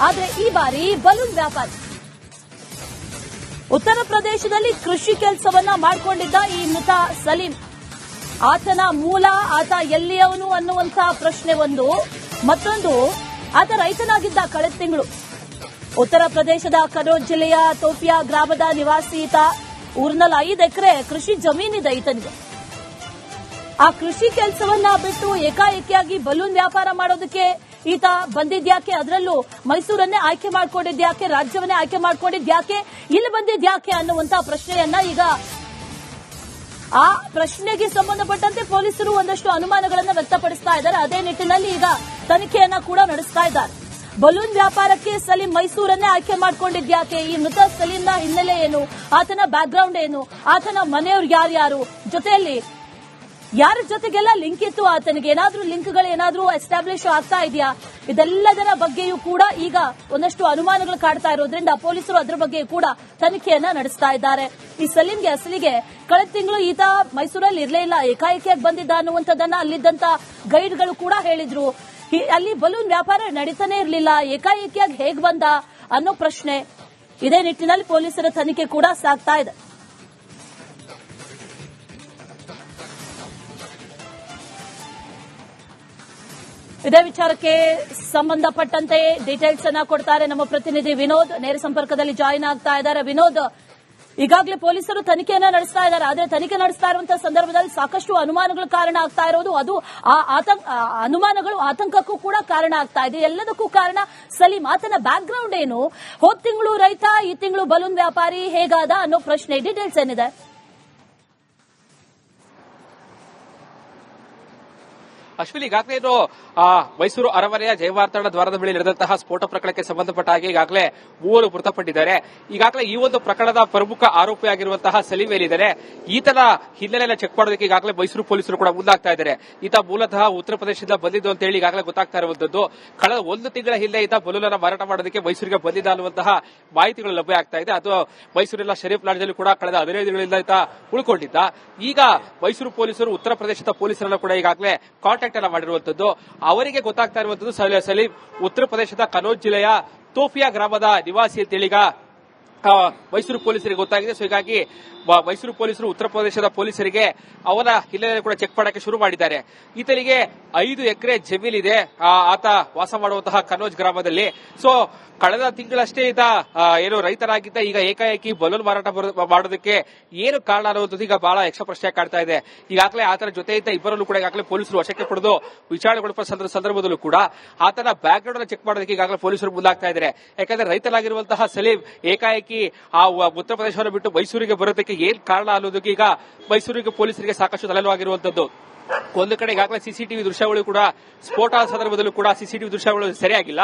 ಆದ್ರೆ ಈ ಬಾರಿ ಬಲೂನ್ ವ್ಯಾಪಾರಿ ಉತ್ತರ ಪ್ರದೇಶದಲ್ಲಿ ಕೃಷಿ ಕೆಲಸವನ್ನ ಮಾಡಿಕೊಂಡಿದ್ದ ಈ ಮೃತ ಸಲೀಂ, ಆತನ ಮೂಲ, ಆತ ಎಲ್ಲಿಯವನು ಅನ್ನುವಂತಹ ಪ್ರಶ್ನೆ ಒಂದು. ಮತ್ತೊಂದು, ಆತ ರೈತನಾಗಿದ್ದ ಕಳೆದ ತಿಂಗಳು. ಉತ್ತರ ಪ್ರದೇಶದ ಕನೌಜ್ ಜಿಲ್ಲೆಯ ತೋಪಿಯಾ ಗ್ರಾಮದ ನಿವಾಸಿ ಈತ. ಊರಿನಲ್ಲಿ 5 ಎಕರೆ ಕೃಷಿ ಜಮೀನಿದೆ ಈತನಿಗೆ. ಆ ಕೃಷಿ ಕೆಲಸವನ್ನ ಬಿಟ್ಟು ಏಕಾಏಕಿಯಾಗಿ ಬಲೂನ್ ವ್ಯಾಪಾರ ಮಾಡೋದಕ್ಕೆ ಈತ ಬಂದಿದ್ಯಾಕೆ, ಅದರಲ್ಲೂ ಮೈಸೂರನ್ನೇ ಆಯ್ಕೆ ಮಾಡ್ಕೊಂಡಿದ್ಯಾಕೆ, ರಾಜ್ಯವನ್ನೇ ಆಯ್ಕೆ ಮಾಡ್ಕೊಂಡಿದ್ಯಾಕೆ, ಇಲ್ಲಿ ಬಂದಿದ್ಯಾಕೆ ಅನ್ನುವಂತಹ ಪ್ರಶ್ನೆಯನ್ನ ಈಗ ಆ ಪ್ರಶ್ನೆಗೆ ಸಂಬಂಧಪಟ್ಟಂತೆ ಪೊಲೀಸರು ಒಂದಷ್ಟು ಅನುಮಾನಗಳನ್ನು ವ್ಯಕ್ತಪಡಿಸ್ತಾ ಇದ್ದಾರೆ. ಅದೇ ನಿಟ್ಟಿನಲ್ಲಿ ಈಗ ತನಿಖೆಯನ್ನ ಕೂಡ ನಡೆಸ್ತಾ ಇದ್ದಾರೆ. ಬಲೂನ್ ವ್ಯಾಪಾರಕ್ಕೆ ಸಲೀಂ ಮೈಸೂರನ್ನೇ ಆಯ್ಕೆ ಮಾಡ್ಕೊಂಡಿದ್ಯಾಕೆ, ಈ ಮೃತ ಸಲೀಂನ ಹಿನ್ನೆಲೆ ಏನು, ಆತನ ಬ್ಯಾಕ್ಗ್ರೌಂಡ್ ಏನು, ಆತನ ಮನೆಯವರು ಯಾರ್ಯಾರು, ಜೊತೆಯಲ್ಲಿ ಯಾರ ಜೊತೆಗೆಲ್ಲ ಲಿಂಕ್ ಇತ್ತು, ಆತನಿಗೆ ಏನಾದ್ರೂ ಲಿಂಕ್ಗಳು ಏನಾದ್ರೂ ಎಸ್ಟಾಬ್ಲಿಷ್ ಆಗ್ತಾ ಇದೆಯಾ, ಇದೆಲ್ಲದರ ಬಗ್ಗೆಯೂ ಕೂಡ ಈಗ ಒಂದಷ್ಟು ಅನುಮಾನಗಳು ಕಾಡ್ತಾ ಇರೋದ್ರಿಂದ ಪೊಲೀಸರು ಅದರ ಬಗ್ಗೆ ಕೂಡ ತನಿಖೆಯನ್ನ ನಡೆಸ್ತಾ ಇದ್ದಾರೆ. ಈ ಸಲೀಂಗೆ ಅಸಲಿಗೆ ಕಳೆದ ತಿಂಗಳು ಈತ ಮೈಸೂರಲ್ಲಿ ಇರಲೇ ಇಲ್ಲ, ಏಕಾಏಕಿಯಾಗಿ ಬಂದಿದ್ದ ಅನ್ನುವಂಥದ್ದನ್ನ ಅಲ್ಲಿದ್ದಂತ ಗೈಡ್ಗಳು ಕೂಡ ಹೇಳಿದ್ರು. ಅಲ್ಲಿ ಬಲೂನ್ ವ್ಯಾಪಾರ ನಡೀತಾನೆ ಇರಲಿಲ್ಲ, ಏಕಾಏಕಿಯಾಗಿ ಹೇಗ್ ಬಂದ ಅನ್ನೋ ಪ್ರಶ್ನೆ. ಇದೇ ನಿಟ್ಟಿನಲ್ಲಿ ಪೊಲೀಸರ ತನಿಖೆ ಕೂಡ ಸಾಗ್ತಾ ಇದೆ. ಇದೇ ವಿಚಾರಕ್ಕೆ ಸಂಬಂಧಪಟ್ಟಂತೆ ಡೀಟೇಲ್ಸ್ ಅನ್ನ ಕೊಡ್ತಾರೆ ನಮ್ಮ ಪ್ರತಿನಿಧಿ ವಿನೋದ್. ನೇರ ಸಂಪರ್ಕದಲ್ಲಿ ಜಾಯಿನ್ ಆಗ್ತಾ ಇದ್ದಾರೆ. ವಿನೋದ್, ಈಗಾಗಲೇ ಪೊಲೀಸರು ತನಿಖೆಯನ್ನ ನಡೆಸ್ತಾ ಇದ್ದಾರೆ. ಆದ್ರೆ ತನಿಖೆ ನಡೆಸ್ತಾ ಇರುವಂತಹ ಸಂದರ್ಭದಲ್ಲಿ ಸಾಕಷ್ಟು ಅನುಮಾನಗಳು ಕಾರಣ ಆಗ್ತಾ ಇರೋದು, ಅದು ಅನುಮಾನಗಳು ಆತಂಕಕ್ಕೂ ಕೂಡ ಕಾರಣ ಆಗ್ತಾ ಇದೆ. ಎಲ್ಲದಕ್ಕೂ ಕಾರಣ ಸಲೀಂ, ಆತನ ಬ್ಯಾಕ್ಗ್ರೌಂಡ್ ಏನು, ಹೋದ್ ತಿಂಗಳು ರೈತ, ಈ ತಿಂಗಳು ಬಲೂನ್ ವ್ಯಾಪಾರಿ, ಹೇಗಾದ ಅನ್ನೋ ಪ್ರಶ್ನೆ. ಡೀಟೇಲ್ಸ್ ಏನಿದೆ? ಅಶ್ವಿನಿ, ಈಗಾಗಲೇ ಇದು ಮೈಸೂರು ಅರಮನೆಯ ಜಯವಾರ್ತಣ ದ್ವಾರದ ಬಳಿ ನಡೆದಂತಹ ಸ್ಫೋಟ ಪ್ರಕರಣಕ್ಕೆ ಸಂಬಂಧಪಟ್ಟ ಹಾಗೆ ಈಗಾಗಲೇ 3 ಮೃತಪಟ್ಟಿದ್ದಾರೆ. ಈಗಾಗಲೇ ಈ ಒಂದು ಪ್ರಕರಣದ ಪ್ರಮುಖ ಆರೋಪಿಯಾಗಿರುವಂತಹ ಸಲೀಂ ಏನಿದ್ದಾರೆ, ಈತನ ಹಿನ್ನೆಲೆಯನ್ನು ಚೆಕ್ ಮಾಡೋದಕ್ಕೆ ಈಗಾಗಲೇ ಮೈಸೂರು ಪೊಲೀಸರು ಕೂಡ ಮುಂದಾಗ್ತಾ ಇದ್ದಾರೆ. ಈತ ಮೂಲತಃ ಉತ್ತರ ಪ್ರದೇಶದಿಂದ ಬಂದಿದ್ದು ಅಂತ ಹೇಳಿ ಈಗಾಗಲೇ ಗೊತ್ತಾಗ್ತಾ ಇರುವಂತದ್ದು. ಕಳೆದ 1 ತಿಂಗಳ ಹಿಂದೆ ಈತ ಬಲೂನನ್ನ ಮಾರಾಟ ಮಾಡೋದಕ್ಕೆ ಮೈಸೂರಿಗೆ ಬಂದಿದ್ದ ಅನ್ನುವಂತಹ ಮಾಹಿತಿಗಳು ಲಭ್ಯ ಆಗ್ತಾ ಇದೆ. ಅದು ಮೈಸೂರಿನ ಶರೀಫ್ ಲಾಡ್ಜಲ್ಲಿ ಕೂಡ ಕಳೆದ 15 ದಿನಗಳಿಂದ ಈತ ಉಳ್ಕೊಂಡಿದ್ದ. ಈಗ ಮೈಸೂರು ಪೊಲೀಸರು ಉತ್ತರ ಪ್ರದೇಶದ ಪೊಲೀಸರನ್ನು ಕೂಡ ಈಗಾಗಲೇ ಕಾಂಟ್ಯಾಕ್ಟ್ ಮಾಡಿರುವಂತದ್ದು. ಅವರಿಗೆ ಗೊತ್ತಾಗ್ತಾ ಇರುವಂತದ್ದು ಸಲೀಂ ಉತ್ತರ ಪ್ರದೇಶದ ಕನೌಜ್ ಜಿಲ್ಲೆಯ ತೋಫಿಯಾ ಗ್ರಾಮದ ನಿವಾಸಿ ಅಂತೇಳಿ ಈಗ ಮೈಸೂರು ಪೊಲೀಸರಿಗೆ ಗೊತ್ತಾಗಿದೆ. ಸೊ ಹೀಗಾಗಿ ಮೈಸೂರು ಪೊಲೀಸರು ಉತ್ತರ ಪ್ರದೇಶದ ಪೊಲೀಸರಿಗೆ ಅವನ ಹಿನ್ನೆಲೆ ಕೂಡ ಚೆಕ್ ಮಾಡಕ್ಕೆ ಶುರು ಮಾಡಿದ್ದಾರೆ. ಈತನಿಗೆ 5 ಎಕರೆ ಜಮೀನಿದೆ, ಆತ ವಾಸ ಮಾಡುವಂತಹ ಕನೌಜ್ ಗ್ರಾಮದಲ್ಲಿ. ಸೊ ಕಳೆದ ತಿಂಗಳಷ್ಟೇ ಈತ ಏನು ರೈತರಾಗಿದ್ದ, ಈಗ ಏಕಾಏಕಿ ಬಲೂನ್ ಮಾರಾಟ ಮಾಡೋದಕ್ಕೆ ಏನು ಕಾರಣ ಅನ್ನೋದು ಈಗ ಬಹಳ ಯಕ್ಷ ಪ್ರಶ್ನೆ ಕಾಡ್ತಾ ಇದೆ. ಈಗಾಗಲೇ ಆತನ ಜೊತೆ ಇದ್ದ ಇಬ್ಬರಲ್ಲೂ ಕೂಡ ಈಗಾಗಲೇ ಪೊಲೀಸರು ವಶಕ್ಕೆ ಪಡೆದು ವಿಚಾರಣೆಗೊಳಿಸುವ ಸಂದರ್ಭದಲ್ಲೂ ಕೂಡ ಆತನ ಬ್ಯಾಕ್ಗ್ರೌಂಡ್ ಅನ್ನು ಚೆಕ್ ಮಾಡೋದಕ್ಕೆ ಈಗಾಗಲೇ ಪೊಲೀಸರು ಮುಂದಾಗ್ತಾ ಇದ್ದಾರೆ. ಯಾಕಂದ್ರೆ ರೈತರಾಗಿರುವಂತಹ ಸಲೀಂ ಏಕಾಏಕಿ ಆ ಉತ್ತರ ಪ್ರದೇಶವನ್ನು ಬಿಟ್ಟು ಮೈಸೂರಿಗೆ ಬರೋದಕ್ಕೆ ಏನ್ ಕಾರಣ ಅನ್ನೋದಕ್ಕೆ ಈಗ ಮೈಸೂರಿಗೆ ಪೊಲೀಸರಿಗೆ ಸಾಕಷ್ಟು ತಲೆನೋವಾಗಿರುವಂತದ್ದು. ಒಂದು ಕಡೆ ಈಗಾಗಲೇ ಸಿಸಿಟಿವಿ ದೃಶ್ಯಾವಳಿ ಕೂಡ ಸ್ಫೋಟ ಸಂದರ್ಭದಲ್ಲೂ ಕೂಡ ಸಿಸಿಟಿವಿ ದೃಶ್ಯಾವಳಿ ಸರಿಯಾಗಿಲ್ಲ.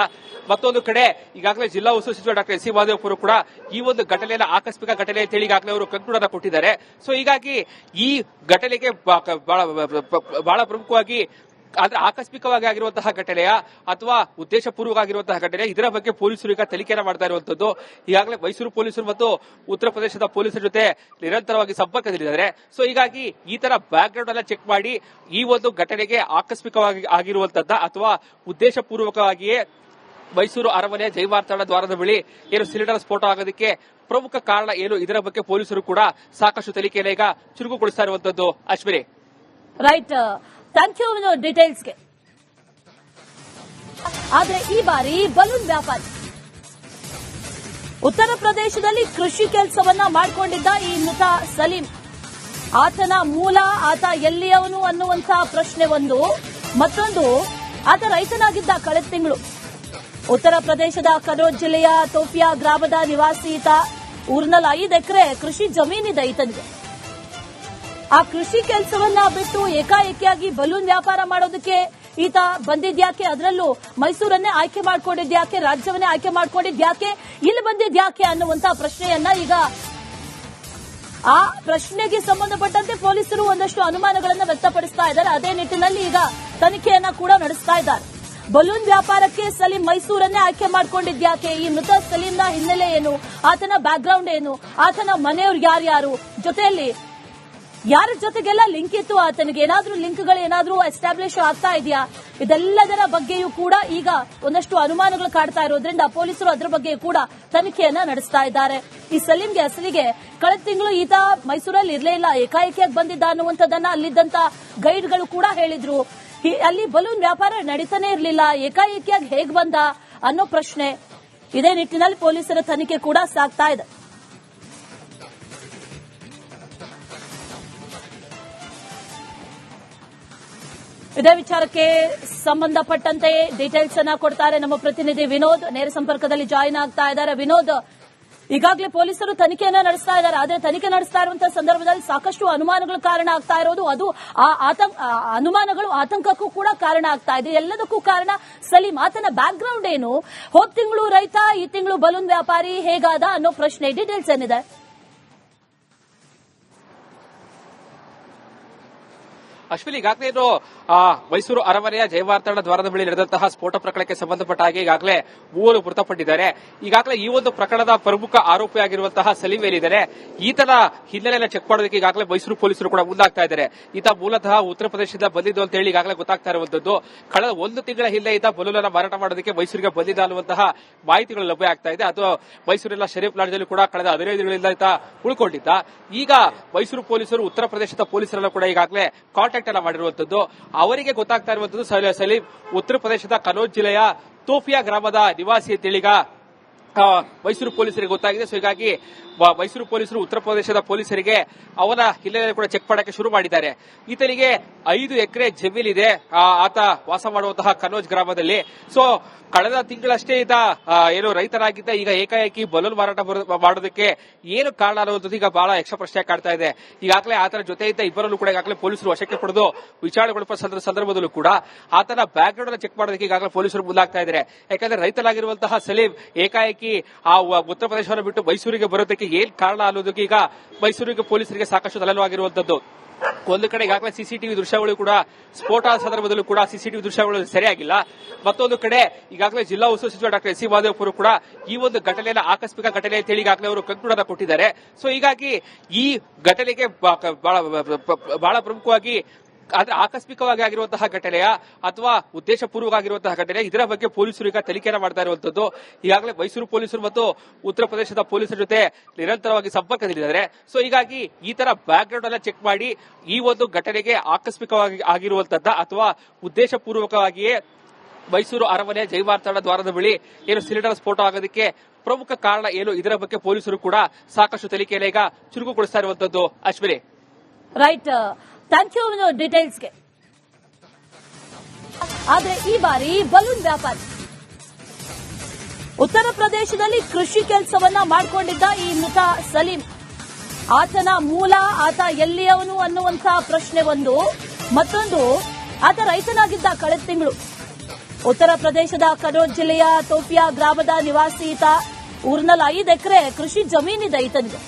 ಮತ್ತೊಂದು ಕಡೆ ಈಗಾಗಲೇ ಜಿಲ್ಲಾ ಉಸ್ತುವಾರಿ ಸಚಿವ ಡಾಕ್ಟರ್ ಎಸ್ ಸಿ ಮಹದೇವಪುರ ಕೂಡ ಈ ಒಂದು ಘಟನೆಯನ್ನು ಆಕಸ್ಮಿಕ ಘಟನೆ ಅಂತ ಹೇಳಿ ಈಗಾಗಲೇ ಅವರು ಕಂಕ್ಲೂಡ್ ಅನ್ನು ಕೊಟ್ಟಿದ್ದಾರೆ. ಸೊ ಹೀಗಾಗಿ ಈ ಘಟನೆಗೆ ಬಹಳ ಪ್ರಮುಖವಾಗಿ ಆದ್ರೆ ಆಕಸ್ಮಿಕವಾಗಿ ಆಗಿರುವಂತಹ ಘಟನೆಯ ಅಥವಾ ಉದ್ದೇಶಪೂರ್ವಕ ಆಗಿರುವಂತಹ ಘಟನೆ, ಇದರ ಬಗ್ಗೆ ಪೊಲೀಸರು ಈಗ ತನಿಖೆಯನ್ನು ಮಾಡ್ತಾ ಇರುವಂತದ್ದು. ಈಗಾಗಲೇ ಮೈಸೂರು ಪೊಲೀಸರು ಮತ್ತು ಉತ್ತರ ಪ್ರದೇಶದ ಪೊಲೀಸರ ಜೊತೆ ನಿರಂತರವಾಗಿ ಸಂಪರ್ಕದಲ್ಲಿದ್ದಾರೆ. ಸೊ ಹೀಗಾಗಿ ಈ ತರ ಬ್ಯಾಕ್ಗ್ರೌಂಡ್ ಅನ್ನ ಚೆಕ್ ಮಾಡಿ ಈ ಒಂದು ಘಟನೆಗೆ ಆಕಸ್ಮಿಕವಾಗಿ ಆಗಿರುವಂತದ್ದ ಅಥವಾ ಉದ್ದೇಶಪೂರ್ವಕವಾಗಿಯೇ ಮೈಸೂರು ಅರಮನೆ ಜಯವಾರ್ತಣ ದ್ವಾರದ ಬಳಿ ಏನು ಸಿಲಿಂಡರ್ ಸ್ಫೋಟ ಆಗೋದಕ್ಕೆ ಪ್ರಮುಖ ಕಾರಣ ಏನು, ಇದರ ಬಗ್ಗೆ ಪೊಲೀಸರು ಕೂಡ ಸಾಕಷ್ಟು ತನಿಖೆಯನ್ನು ಈಗ ಚುರುಕುಗೊಳಿಸ್ತಾ ಇರುವಂತದ್ದು. ಅಶ್ವಿನಿ, ರೈಟ್, ಥ್ಯಾಂಕ್ ಯು ಡೀಟೇಲ್ಸ್ಗೆ. ಆದ್ರೆ ಈ ಬಾರಿ ಬಲೂನ್ ವ್ಯಾಪಾರಿ ಉತ್ತರ ಪ್ರದೇಶದಲ್ಲಿ ಕೃಷಿ ಕೆಲಸವನ್ನ ಮಾಡಿಕೊಂಡಿದ್ದ ಈ ಮೃತ ಸಲೀಂ, ಆತನ ಮೂಲ, ಆತ ಎಲ್ಲಿಯವನು ಅನ್ನುವಂತಹ ಪ್ರಶ್ನೆ ಒಂದು. ಮತ್ತೊಂದು, ಆತ ರೈತನಾಗಿದ್ದ ಕಳೆದ ತಿಂಗಳು. ಉತ್ತರ ಪ್ರದೇಶದ ಕನೌಜ್ ಜಿಲ್ಲೆಯ ತೋಪಿಯಾ ಗ್ರಾಮದ ನಿವಾಸಿ ಈತ. ಊರಿನಲ್ಲಿ 5 ಎಕರೆ ಕೃಷಿ ಜಮೀನಿದೆ ಈತನಿಗೆ. ಆ ಕೃಷಿ ಕೆಲಸವನ್ನ ಬಿಟ್ಟು ಏಕಾಏಕಿಯಾಗಿ ಬಲೂನ್ ವ್ಯಾಪಾರ ಮಾಡೋದಕ್ಕೆ ಈತ ಬಂದಿದ್ಯಾಕೆ, ಅದರಲ್ಲೂ ಮೈಸೂರನ್ನೇ ಆಯ್ಕೆ ಮಾಡ್ಕೊಂಡಿದ್ಯಾಕೆ, ರಾಜ್ಯವನ್ನೇ ಆಯ್ಕೆ ಮಾಡ್ಕೊಂಡಿದ್ಯಾಕೆ, ಇಲ್ಲಿ ಬಂದಿದ್ಯಾಕೆ ಅನ್ನುವಂತಹ ಪ್ರಶ್ನೆಯನ್ನ ಈಗ ಆ ಪ್ರಶ್ನೆಗೆ ಸಂಬಂಧಪಟ್ಟಂತೆ ಪೊಲೀಸರು ಒಂದಷ್ಟು ಅನುಮಾನಗಳನ್ನು ವ್ಯಕ್ತಪಡಿಸ್ತಾ ಇದ್ದಾರೆ. ಅದೇ ನಿಟ್ಟಿನಲ್ಲಿ ಈಗ ತನಿಖೆಯನ್ನ ಕೂಡ ನಡೆಸ್ತಾ ಇದ್ದಾರೆ. ಬಲೂನ್ ವ್ಯಾಪಾರಕ್ಕೆ ಸಲೀಂ ಮೈಸೂರನ್ನೇ ಆಯ್ಕೆ ಮಾಡ್ಕೊಂಡಿದ್ಯಾಕೆ, ಈ ಮೃತ ಸಲೀಂನ ಹಿನ್ನೆಲೆ ಏನು, ಆತನ ಬ್ಯಾಕ್ಗ್ರೌಂಡ್ ಏನು, ಆತನ ಮನೆಯವರು ಯಾರ್ಯಾರು, ಜೊತೆಯಲ್ಲಿ ಯಾರ ಜೊತೆಗೆಲ್ಲ ಲಿಂಕ್ ಇತ್ತು, ಆತನಿಗೆ ಏನಾದ್ರೂ ಲಿಂಕ್ಗಳು ಏನಾದ್ರೂ ಎಸ್ಟಾಬ್ಲಿಷ್ ಆಗ್ತಾ ಇದೆಯಾ, ಇದೆಲ್ಲದರ ಬಗ್ಗೆಯೂ ಕೂಡ ಈಗ ಒಂದಷ್ಟು ಅನುಮಾನಗಳು ಕಾಡ್ತಾ ಇರೋದ್ರಿಂದ ಪೊಲೀಸರು ಅದರ ಬಗ್ಗೆ ಕೂಡ ತನಿಖೆಯನ್ನ ನಡೆಸ್ತಾ ಇದ್ದಾರೆ. ಈ ಸಲೀಂಗೆ ಅಸಲಿಗೆ ಕಳೆದ ತಿಂಗಳು ಈತ ಮೈಸೂರಲ್ಲಿ ಇರಲೇ ಇಲ್ಲ, ಏಕಾಏಕಿಯಾಗಿ ಬಂದಿದ್ದ ಅನ್ನುವಂಥದ್ದನ್ನ ಅಲ್ಲಿದ್ದಂತ ಗೈಡ್ಗಳು ಕೂಡ ಹೇಳಿದ್ರು. ಅಲ್ಲಿ ಬಲೂನ್ ವ್ಯಾಪಾರ ನಡೀತಾನೆ ಇರಲಿಲ್ಲ, ಏಕಾಏಕಿಯಾಗಿ ಹೇಗ್ ಬಂದ ಅನ್ನೋ ಪ್ರಶ್ನೆ. ಇದೇ ನಿಟ್ಟಿನಲ್ಲಿ ಪೊಲೀಸರ ತನಿಖೆ ಕೂಡ ಸಾಗ್ತಾ ಇದೆ. ಇದೇ ವಿಚಾರಕ್ಕೆ ಸಂಬಂಧಪಟ್ಟಂತೆ ಡೀಟೇಲ್ಸ್ ಅನ್ನ ಕೊಡ್ತಾರೆ ನಮ್ಮ ಪ್ರತಿನಿಧಿ ವಿನೋದ್. ನೇರ ಸಂಪರ್ಕದಲ್ಲಿ ಜಾಯಿನ್ ಆಗ್ತಾ ಇದ್ದಾರೆ. ವಿನೋದ್, ಈಗಾಗಲೇ ಪೊಲೀಸರು ತನಿಖೆಯನ್ನ ನಡೆಸ್ತಾ ಇದ್ದಾರೆ. ಆದ್ರೆ ತನಿಖೆ ನಡೆಸ್ತಾ ಇರುವಂತಹ ಸಂದರ್ಭದಲ್ಲಿ ಸಾಕಷ್ಟು ಅನುಮಾನಗಳು ಕಾರಣ ಆಗ್ತಾ ಇರೋದು, ಅದು ಅನುಮಾನಗಳು ಆತಂಕಕ್ಕೂ ಕೂಡ ಕಾರಣ ಆಗ್ತಾ ಇದೆ. ಎಲ್ಲದಕ್ಕೂ ಕಾರಣ ಸಲೀಂ. ಆತನ ಬ್ಯಾಕ್ ಗ್ರೌಂಡ್ ಏನು? ಹೋದ ತಿಂಗಳು ರೈತ, ಈ ತಿಂಗಳು ಬಲೂನ್ ವ್ಯಾಪಾರಿ, ಹೇಗಾದ ಅನ್ನೋ ಪ್ರಶ್ನೆ. ಡೀಟೇಲ್ಸ್ ಏನಿದೆ? ಅಶ್ವಿನಿ, ಈಗಾಗಲೇ ಇದು ಮೈಸೂರು ಅರಮನೆಯ ಜಯವಾರ್ತನ ದ್ವಾರದ ಬಳಿ ನಡೆದಂತಹ ಸ್ಫೋಟ ಪ್ರಕರಣಕ್ಕೆ ಸಂಬಂಧಪಟ್ಟ ಹಾಗೆ ಈಗಾಗಲೇ 3 ಮೃತಪಟ್ಟಿದ್ದಾರೆ. ಈಗಾಗಲೇ ಈ ಒಂದು ಪ್ರಕರಣದ ಪ್ರಮುಖ ಆರೋಪಿಯಾಗಿರುವಂತಹ ಸಲೀಂ ಏನಿದ್ದಾರೆ, ಈತನ ಹಿನ್ನೆಲೆಯನ್ನು ಚೆಕ್ ಮಾಡೋದಕ್ಕೆ ಈಗಾಗಲೇ ಮೈಸೂರು ಪೊಲೀಸರು ಕೂಡ ಮುಂದಾಗ್ತಾ ಇದ್ದಾರೆ. ಈತ ಮೂಲತಃ ಉತ್ತರ ಪ್ರದೇಶದಿಂದ ಬಂದಿದ್ದು ಅಂತ ಹೇಳಿ ಈಗಾಗಲೇ ಗೊತ್ತಾಗ್ತಾ ಇರುವಂತದ್ದು. ಕಳೆದ 1 ತಿಂಗಳ ಹಿಂದೆ ಈತ ಬಲೂನನ್ನು ಮಾರಾಟ ಮಾಡೋದಕ್ಕೆ ಮೈಸೂರಿಗೆ ಬಂದಿದ್ದ ಅನ್ನುವಂತಹ ಮಾಹಿತಿಗಳು ಲಭ್ಯ ಆಗ್ತಾ ಇದೆ. ಅದು ಮೈಸೂರಿನ ಶರೀಫ್ ಲಾಡ್ಜಲ್ಲಿ ಕೂಡ ಕಳೆದ 15 ದಿನಗಳಿಂದ ಈತ ಉಳ್ಕೊಂಡಿದ್ದ. ಈಗ ಮೈಸೂರು ಪೊಲೀಸರು ಉತ್ತರ ಪ್ರದೇಶದ ಪೊಲೀಸರನ್ನು ಕೂಡ ಈಗಾಗಲೇ ಕಾಂಟ್ಯಾಕ್ಟ್ ಅನ್ನ ಮಾಡಿರುವಂತದ್ದು. ಅವರಿಗೆ ಗೊತ್ತಾಗ್ತಾ ಇರುವಂತದ್ದು ಸಲೀಂ ಉತ್ತರ ಪ್ರದೇಶದ ಕನೌಜ್ ಜಿಲ್ಲೆಯ ತೋಫಿಯಾ ಗ್ರಾಮದ ನಿವಾಸಿ ಅಂತೇಳಿಗ ಮೈಸೂರು ಪೊಲೀಸರಿಗೆ ಗೊತ್ತಾಗಿದೆ. ಸೊ ಹೀಗಾಗಿ ಮೈಸೂರು ಪೊಲೀಸರು ಉತ್ತರ ಪ್ರದೇಶದ ಪೊಲೀಸರಿಗೆ ಅವನ ಹಿನ್ನೆಲೆ ಕೂಡ ಚೆಕ್ ಮಾಡಕ್ಕೆ ಶುರು ಮಾಡಿದ್ದಾರೆ. ಈತನಿಗೆ 5 ಎಕರೆ ಜಮೀನಿದೆ, ಆತ ವಾಸ ಮಾಡುವಂತಹ ಕನೌಜ್ ಗ್ರಾಮದಲ್ಲಿ. ಸೊ ಕಳೆದ ತಿಂಗಳಷ್ಟೇ ಈತ ಏನು ರೈತನಾಗಿದ್ದ, ಈಗ ಏಕಾಏಕಿ ಬಲೂನ್ ಮಾರಾಟ ಮಾಡೋದಕ್ಕೆ ಏನು ಕಾರಣ ಅನ್ನುವಂಥದ್ದು ಈಗ ಬಹಳ ಯಕ್ಷ ಪ್ರಶ್ನೆ ಕಾಡ್ತಾ ಇದೆ. ಈಗಾಗಲೇ ಆತನ ಜೊತೆ ಇದ್ದ ಇಬ್ಬರಲ್ಲೂ ಕೂಡ ಈಗಾಗಲೇ ಪೊಲೀಸರು ವಶಕ್ಕೆ ಪಡೆದು ವಿಚಾರಣೆಗೊಳಿಸುವ ಸಂದರ್ಭದಲ್ಲೂ ಕೂಡ ಆತನ ಬ್ಯಾಕ್ ಗ್ರೌಂಡ್ ಚೆಕ್ ಮಾಡೋದಕ್ಕೆ ಈಗಾಗಲೇ ಪೊಲೀಸರು ಮುಂದಾಗ್ತಾ ಇದ್ದಾರೆ. ಯಾಕಂದ್ರೆ ರೈತನಾಗಿರುವಂತಹ ಸಲೀಂ ಏಕಾಏಕಿ ಆ ಉತ್ತರ ಪ್ರದೇಶವನ್ನು ಬಿಟ್ಟು ಮೈಸೂರಿಗೆ ಬರೋದಕ್ಕೆ ಏನ್ ಕಾರಣ ಅನ್ನೋದಕ್ಕೆ ಈಗ ಮೈಸೂರಿಗೆ ಪೊಲೀಸರಿಗೆ ಸಾಕಷ್ಟು ತಲೆನೋವಾಗಿರುವಂತದ್ದು. ಒಂದು ಕಡೆ ಈಗಾಗಲೇ ಸಿಸಿಟಿವಿ ದೃಶ್ಯಗಳು ಕೂಡ ಸ್ಫೋಟ ಸಂದರ್ಭದಲ್ಲೂ ಕೂಡ ಸಿಸಿಟಿವಿ ದೃಶ್ಯಗಳು ಸರಿಯಾಗಿಲ್ಲ. ಮತ್ತೊಂದು ಕಡೆ ಈಗಾಗಲೇ ಜಿಲ್ಲಾ ಉಸ್ತುವಾರಿ ಸಚಿವ ಡಾಕ್ಟರ್ ಎಸ್ ಸಿ ಮಾದೇವಪುರ ಕೂಡ ಈ ಒಂದು ಘಟನೆಯನ್ನು ಆಕಸ್ಮಿಕ ಘಟನೆ ಅಂತ ಹೇಳಿ ಈಗಾಗಲೇ ಅವರು ಕಂಕ್ಲೂಡ್ ಕೊಟ್ಟಿದ್ದಾರೆ. ಸೊ ಹೀಗಾಗಿ ಈ ಘಟನೆಗೆ ಬಹಳ ಪ್ರಮುಖವಾಗಿ ಆದ್ರೆ ಆಕಸ್ಮಿಕವಾಗಿ ಆಗಿರುವಂತಹ ಘಟನೆಯ ಅಥವಾ ಉದ್ದೇಶಪೂರ್ವಕವಾಗಿರುವಂತಹ ಘಟನೆ, ಇದರ ಬಗ್ಗೆ ಪೊಲೀಸರು ಈಗ ತನಿಖೆಯನ್ನು ಮಾಡ್ತಾ ಇರುವಂತದ್ದು. ಈಗಾಗಲೇ ಮೈಸೂರು ಪೊಲೀಸರು ಮತ್ತು ಉತ್ತರ ಪ್ರದೇಶದ ಪೊಲೀಸರ ಜೊತೆ ನಿರಂತರವಾಗಿ ಸಂಪರ್ಕದಲ್ಲಿದ್ದಾರೆ. ಸೊ ಹೀಗಾಗಿ ಈ ತರ ಬ್ಯಾಕ್ ಗ್ರೌಂಡ್ ಅನ್ನ ಚೆಕ್ ಮಾಡಿ ಈ ಒಂದು ಘಟನೆಗೆ ಆಕಸ್ಮಿಕವಾಗಿ ಆಗಿರುವಂತದ್ದ ಅಥವಾ ಉದ್ದೇಶಪೂರ್ವಕವಾಗಿಯೇ ಮೈಸೂರು ಅರಮನೆ ಜಯವಾರ್ತನ ದ್ವಾರದ ಬಳಿ ಏನು ಸಿಲಿಂಡರ್ ಸ್ಫೋಟ ಆಗೋದಕ್ಕೆ ಪ್ರಮುಖ ಕಾರಣ ಏನು, ಇದರ ಬಗ್ಗೆ ಪೊಲೀಸರು ಕೂಡ ಸಾಕಷ್ಟು ತನಿಖೆಯನ್ನು ಈಗ ಚುರುಕುಗೊಳಿಸ್ತಾ ಇರುವಂತದ್ದು. ಅಶ್ವಿನಿ, ರೈಟ್, ಥ್ಯಾಂಕ್ ಯು ಡೀಟೇಲ್ಸ್ಗೆ. ಆದ್ರೆ ಈ ಬಾರಿ ಬಲೂನ್ ವ್ಯಾಪಾರಿ ಉತ್ತರ ಪ್ರದೇಶದಲ್ಲಿ ಕೃಷಿ ಕೆಲಸವನ್ನ ಮಾಡಿಕೊಂಡಿದ್ದ ಈ ಮೃತ ಸಲೀಂ. ಆತನ ಮೂಲ, ಆತ ಎಲ್ಲಿಯವನು ಅನ್ನುವಂತಹ ಪ್ರಶ್ನೆ ಒಂದು. ಮತ್ತೊಂದು, ಆತ ರೈತನಾಗಿದ್ದ. ಕಳೆದ ತಿಂಗಳು ಉತ್ತರ ಪ್ರದೇಶದ ಕನೌಜ್ ಜಿಲ್ಲೆಯ ತೋಫಿಯಾ ಗ್ರಾಮದ ನಿವಾಸಿ ಈತ. ಊರಿನಲ್ಲಿ 5 ಎಕರೆ ಕೃಷಿ ಜಮೀನಿದೆ ಈತನಿಗೆ.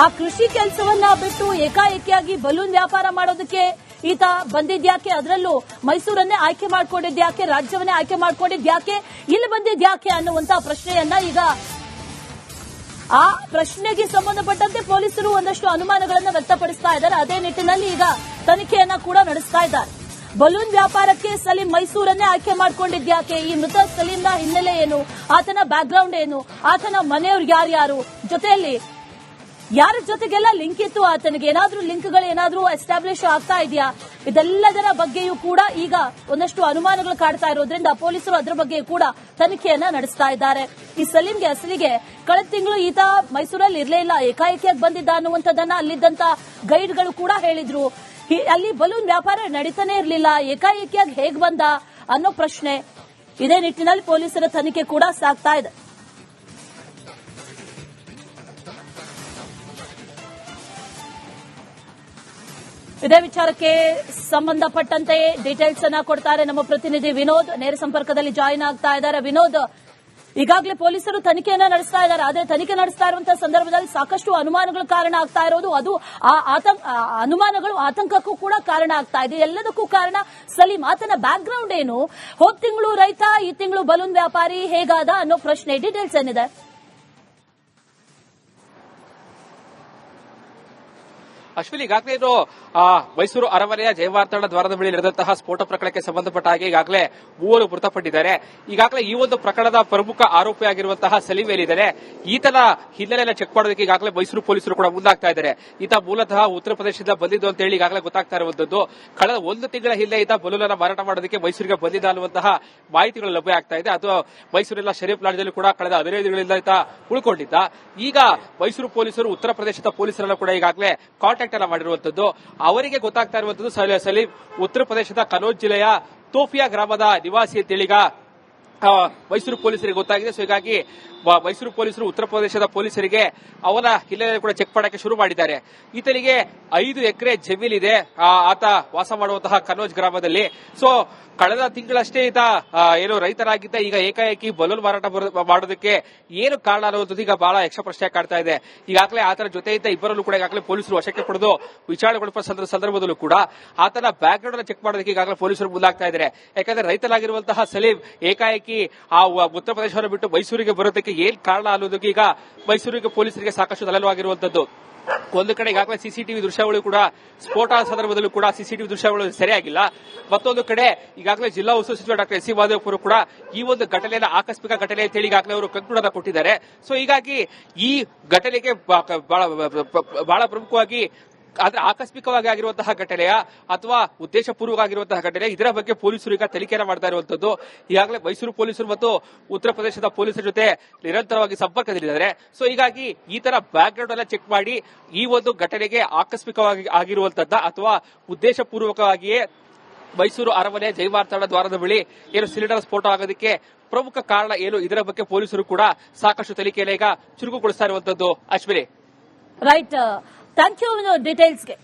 ಆ ಕೃಷಿ ಕೆಲಸವನ್ನ ಬಿಟ್ಟು ಏಕಾಏಕಿಯಾಗಿ ಬಲೂನ್ ವ್ಯಾಪಾರ ಮಾಡೋದಕ್ಕೆ ಈತ ಬಂದಿದ್ಯಾಕೆ? ಅದರಲ್ಲೂ ಮೈಸೂರನ್ನೇ ಆಯ್ಕೆ ಮಾಡ್ಕೊಂಡಿದ್ಯಾಕೆ? ರಾಜ್ಯವನ್ನೇ ಆಯ್ಕೆ ಮಾಡ್ಕೊಂಡಿದ್ಯಾಕೆ? ಇಲ್ಲಿ ಬಂದಿದ್ಯಾಕೆ ಅನ್ನುವಂತಹ ಪ್ರಶ್ನೆಯನ್ನ ಈಗ ಆ ಪ್ರಶ್ನೆಗೆ ಸಂಬಂಧಪಟ್ಟಂತೆ ಪೊಲೀಸರು ಒಂದಷ್ಟು ಅನುಮಾನಗಳನ್ನು ವ್ಯಕ್ತಪಡಿಸ್ತಾ ಇದ್ದಾರೆ. ಅದೇ ನಿಟ್ಟಿನಲ್ಲಿ ಈಗ ತನಿಖೆಯನ್ನ ಕೂಡ ನಡೆಸ್ತಾ ಇದ್ದಾರೆ. ಬಲೂನ್ ವ್ಯಾಪಾರಕ್ಕೆ ಸಲೀಂ ಮೈಸೂರನ್ನೇ ಆಯ್ಕೆ ಮಾಡ್ಕೊಂಡಿದ್ಯಾಕೆ? ಈ ಮೃತ ಸಲೀಂನ ಹಿನ್ನೆಲೆ ಏನು? ಆತನ ಬ್ಯಾಕ್ ಗ್ರೌಂಡ್ ಏನು? ಆತನ ಮನೆಯವ್ರು ಯಾರ್ಯಾರು? ಜೊತೆಯಲ್ಲಿ ಯಾರ ಜೊತೆಗೆಲ್ಲ ಲಿಂಕ್ ಇತ್ತು ಆತನಿಗೆ? ಏನಾದ್ರೂ ಲಿಂಕ್ಗಳು ಏನಾದ್ರೂ ಎಸ್ಟಾಬ್ಲಿಷ್ ಆಗ್ತಾ ಇದೆಯಾ? ಇದೆಲ್ಲದರ ಬಗ್ಗೆಯೂ ಕೂಡ ಈಗ ಒಂದಷ್ಟು ಅನುಮಾನಗಳು ಕಾಡ್ತಾ ಇರೋದ್ರಿಂದ ಪೊಲೀಸರು ಅದರ ಬಗ್ಗೆ ಕೂಡ ತನಿಖೆಯನ್ನ ನಡೆಸ್ತಾ ಇದ್ದಾರೆ. ಈ ಸಲೀಂಗೆ ಅಸಲಿಗೆ ಕಳೆದ ತಿಂಗಳು ಈತ ಮೈಸೂರಲ್ಲಿ ಇರಲೇ ಇಲ್ಲ, ಏಕಾಏಕಿಯಾಗಿ ಬಂದಿದ್ದ ಅನ್ನುವಂಥದ್ದನ್ನ ಅಲ್ಲಿದ್ದಂತ ಗೈಡ್ಗಳು ಕೂಡ ಹೇಳಿದ್ರು. ಅಲ್ಲಿ ಬಲೂನ್ ವ್ಯಾಪಾರ ನಡೀತಾನೆ ಇರಲಿಲ್ಲ, ಏಕಾಏಕಿಯಾಗಿ ಹೇಗ್ ಬಂದ ಅನ್ನೋ ಪ್ರಶ್ನೆ. ಇದೇ ನಿಟ್ಟಿನಲ್ಲಿ ಪೊಲೀಸರ ತನಿಖೆ ಕೂಡ ಸಾಗ್ತಾ ಇದೆ. ಇದೇ ವಿಚಾರಕ್ಕೆ ಸಂಬಂಧಪಟ್ಟಂತೆ ಡೀಟೇಲ್ಸ್ ಅನ್ನ ಕೊಡ್ತಾರೆ ನಮ್ಮ ಪ್ರತಿನಿಧಿ ವಿನೋದ್. ನೇರ ಸಂಪರ್ಕದಲ್ಲಿ ಜಾಯಿನ್ ಆಗ್ತಾ ಇದ್ದಾರೆ. ವಿನೋದ್, ಈಗಾಗಲೇ ಪೊಲೀಸರು ತನಿಖೆಯನ್ನ ನಡೆಸ್ತಾ ಇದ್ದಾರೆ. ಆದ್ರೆ ತನಿಖೆ ನಡೆಸ್ತಾ ಇರುವಂತಹ ಸಂದರ್ಭದಲ್ಲಿ ಸಾಕಷ್ಟು ಅನುಮಾನಗಳು ಕಾರಣ ಆಗ್ತಾ ಇರೋದು, ಅದು ಅನುಮಾನಗಳು ಆತಂಕಕ್ಕೂ ಕೂಡ ಕಾರಣ ಆಗ್ತಾ ಇದೆ. ಎಲ್ಲದಕ್ಕೂ ಕಾರಣ ಸಲೀಂ. ಆತನ ಬ್ಯಾಕ್ ಗ್ರೌಂಡ್ ಏನು? ಹೋದ ತಿಂಗಳು ರೈತ, ಈ ತಿಂಗಳು ಬಲೂನ್ ವ್ಯಾಪಾರಿ, ಹೇಗಾದ ಅನ್ನೋ ಪ್ರಶ್ನೆ. ಡೀಟೇಲ್ಸ್ ಏನಿದೆ? ಅಶ್ವಿನಿ, ಈಗಾಗಲೇ ಇದು ಮೈಸೂರು ಅರಮನೆಯ ಜಯವಾರ್ತಣ ದ್ವಾರದ ಬಳಿ ನಡೆದಂತಹ ಸ್ಫೋಟ ಪ್ರಕರಣಕ್ಕೆ ಸಂಬಂಧಪಟ್ಟ ಹಾಗೆ ಈಗಾಗಲೇ 3 ಮೃತಪಟ್ಟಿದ್ದಾರೆ. ಈಗಾಗಲೇ ಈ ಒಂದು ಪ್ರಕರಣದ ಪ್ರಮುಖ ಆರೋಪಿಯಾಗಿರುವಂತಹ ಸಲೀಂ ಏನಿದ್ದಾರೆ, ಈತನ ಹಿನ್ನೆಲೆಯನ್ನು ಚೆಕ್ ಮಾಡೋದಕ್ಕೆ ಈಗಾಗಲೇ ಮೈಸೂರು ಪೊಲೀಸರು ಕೂಡ ಮುಂದಾಗ್ತಾ ಇದ್ದಾರೆ. ಈತ ಮೂಲತಃ ಉತ್ತರ ಪ್ರದೇಶದಿಂದ ಬಂದಿದ್ದು ಅಂತ ಹೇಳಿ ಈಗಾಗಲೇ ಗೊತ್ತಾಗ್ತಾ ಇರುವಂತದ್ದು. ಕಳೆದ 1 ತಿಂಗಳ ಹಿಂದೆ ಈತ ಬಲೂನನ್ನ ಮಾರಾಟ ಮಾಡೋದಕ್ಕೆ ಮೈಸೂರಿಗೆ ಬಂದಿದ್ದ ಅನ್ನುವಂತಹ ಮಾಹಿತಿಗಳು ಲಭ್ಯ ಆಗ್ತಾ ಇದೆ. ಅದು ಮೈಸೂರಿನ ಶರೀಫ್ ಲಾಡ್ಜಲ್ಲಿ ಕೂಡ ಕಳೆದ 15 ದಿನಗಳಿಂದ ಈತ ಉಳ್ಕೊಂಡಿದ್ದ. ಈಗ ಮೈಸೂರು ಪೊಲೀಸರು ಉತ್ತರ ಪ್ರದೇಶದ ಪೊಲೀಸರನ್ನ ಕೂಡ ಈಗಾಗಲೇ ಕಾಂಟ್ಯಾಕ್ಟ್ ಅನ್ನ ಮಾಡಿರುವಂತದ್ದು. ಅವರಿಗೆ ಗೊತ್ತಾಗ್ತಾ ಇರುವಂತದ್ದು ಸಲೀಂ ಉತ್ತರ ಪ್ರದೇಶದ ಕನೌಜ್ ಜಿಲ್ಲೆಯ ತೋಫಿಯಾ ಗ್ರಾಮದ ನಿವಾಸಿ ಅಂತೇಳಿ ಈಗ ಮೈಸೂರು ಪೊಲೀಸರಿಗೆ ಗೊತ್ತಾಗಿದೆ. ಸೊ ಹೀಗಾಗಿ ಮೈಸೂರು ಪೊಲೀಸರು ಉತ್ತರ ಪ್ರದೇಶದ ಪೊಲೀಸರಿಗೆ ಅವನ ಹಿನ್ನೆಲೆ ಕೂಡ ಚೆಕ್ ಮಾಡಕ್ಕೆ ಶುರು ಮಾಡಿದ್ದಾರೆ. ಈತನಿಗೆ 5 ಎಕರೆ ಜಮೀನಿದೆ, ಆತ ವಾಸ ಮಾಡುವಂತಹ ಕನೌಜ್ ಗ್ರಾಮದಲ್ಲಿ. ಸೊ ಕಳೆದ ತಿಂಗಳಷ್ಟೇ ಈತ ಏನು ರೈತರಾಗಿದ್ದ, ಈಗ ಏಕಾಏಕಿ ಬಲೂನ್ ಮಾರಾಟ ಮಾಡೋದಕ್ಕೆ ಏನು ಕಾರಣ ಅನ್ನೋದು ಈಗ ಬಹಳ ಯಕ್ಷ ಪ್ರಶ್ನೆ ಕಾಡ್ತಾ ಇದೆ. ಈಗಾಗಲೇ ಆತನ ಜೊತೆ ಇದ್ದ ಇಬ್ಬರಲ್ಲೂ ಕೂಡ ಈಗಾಗಲೇ ಪೊಲೀಸರು ವಶಕ್ಕೆ ಪಡೆದು ವಿಚಾರಣೆಗೊಳಿಸುವ ಸಂದರ್ಭದಲ್ಲೂ ಕೂಡ ಆತನ ಬ್ಯಾಕ್ ಗ್ರೌಂಡ್ ಅನ್ನು ಚೆಕ್ ಮಾಡೋದಕ್ಕೆ ಈಗಾಗಲೇ ಪೊಲೀಸರು ಮುಂದಾಗ್ತಾ ಇದ್ದಾರೆ. ಯಾಕಂದ್ರೆ ರೈತರಾಗಿರುವಂತಹ ಸಲೀಂ ಏಕಾಏಕಿ ಆ ಉತ್ತರ ಪ್ರದೇಶವನ್ನು ಬಿಟ್ಟು ಮೈಸೂರಿಗೆ ಬರೋದಕ್ಕೆ ಏನ್ ಕಾರಣ ಅನ್ನೋದಕ್ಕೆ ಈಗ ಮೈಸೂರಿಗೆ ಪೊಲೀಸರಿಗೆ ಸಾಕಷ್ಟು ತಲೆನೋವಾಗಿರುವಂತದ್ದು. ಒಂದು ಕಡೆ ಈಗಾಗಲೇ ಸಿಸಿಟಿವಿ ದೃಶ್ಯಾವಳಿ ಕೂಡ ಸ್ಫೋಟ ಸಂದರ್ಭದಲ್ಲೂ ಕೂಡ ಸಿಸಿಟಿವಿ ದೃಶ್ಯಾವಳಿ ಸರಿಯಾಗಿಲ್ಲ. ಮತ್ತೊಂದು ಕಡೆ ಈಗಾಗಲೇ ಜಿಲ್ಲಾ ಉಸ್ತುವಾರಿ ಸಚಿವ ಡಾಕ್ಟರ್ ಎಸ್ ಸಿ ಮಾದೇವಪುರ ಕೂಡ ಈ ಒಂದು ಘಟನೆಯನ್ನು ಆಕಸ್ಮಿಕ ಘಟನೆ ಅಂತ ಹೇಳಿ ಈಗಾಗಲೇ ಅವರು ಕಂಕುಳನ್ನ ಕೊಟ್ಟಿದ್ದಾರೆ. ಸೊ ಹೀಗಾಗಿ ಈ ಘಟನೆಗೆ ಬಹಳ ಪ್ರಮುಖವಾಗಿ ಆದ್ರೆ ಆಕಸ್ಮಿಕವಾಗಿ ಆಗಿರುವಂತಹ ಘಟನೆಯ ಅಥವಾ ಉದ್ದೇಶಪೂರ್ವಕ ಆಗಿರುವಂತಹ ಘಟನೆ, ಇದರ ಬಗ್ಗೆ ಪೊಲೀಸರು ಈಗ ತನಿಖೆಯನ್ನು ಮಾಡ್ತಾ ಇರುವಂತದ್ದು. ಈಗಾಗಲೇ ಮೈಸೂರು ಪೊಲೀಸರು ಮತ್ತು ಉತ್ತರ ಪ್ರದೇಶದ ಪೊಲೀಸರ ಜೊತೆ ನಿರಂತರವಾಗಿ ಸಂಪರ್ಕದಲ್ಲಿದ್ದಾರೆ. ಸೊ ಹೀಗಾಗಿ ಈ ತರ ಬ್ಯಾಕ್ ಗ್ರೌಂಡ್ ಅನ್ನ ಚೆಕ್ ಮಾಡಿ ಈ ಒಂದು ಘಟನೆಗೆ ಆಕಸ್ಮಿಕವಾಗಿ ಆಗಿರುವಂತದ್ದ ಅಥವಾ ಉದ್ದೇಶಪೂರ್ವಕವಾಗಿಯೇ ಮೈಸೂರು ಅರಮನೆ ಜಯವಾರ್ತಣ ದ್ವಾರದ ಬಳಿ ಏನು ಸಿಲಿಂಡರ್ ಸ್ಫೋಟ ಆಗೋದಕ್ಕೆ ಪ್ರಮುಖ ಕಾರಣ ಏನು, ಇದರ ಬಗ್ಗೆ ಪೊಲೀಸರು ಕೂಡ ಸಾಕಷ್ಟು ತನಿಖೆಯನ್ನು ಈಗ ಚುರುಕುಗೊಳಿಸ್ತಾ ಇರುವಂತದ್ದು. Ashwini, right, thank you ಡೀಟೇಲ್ಸ್ಗೆ.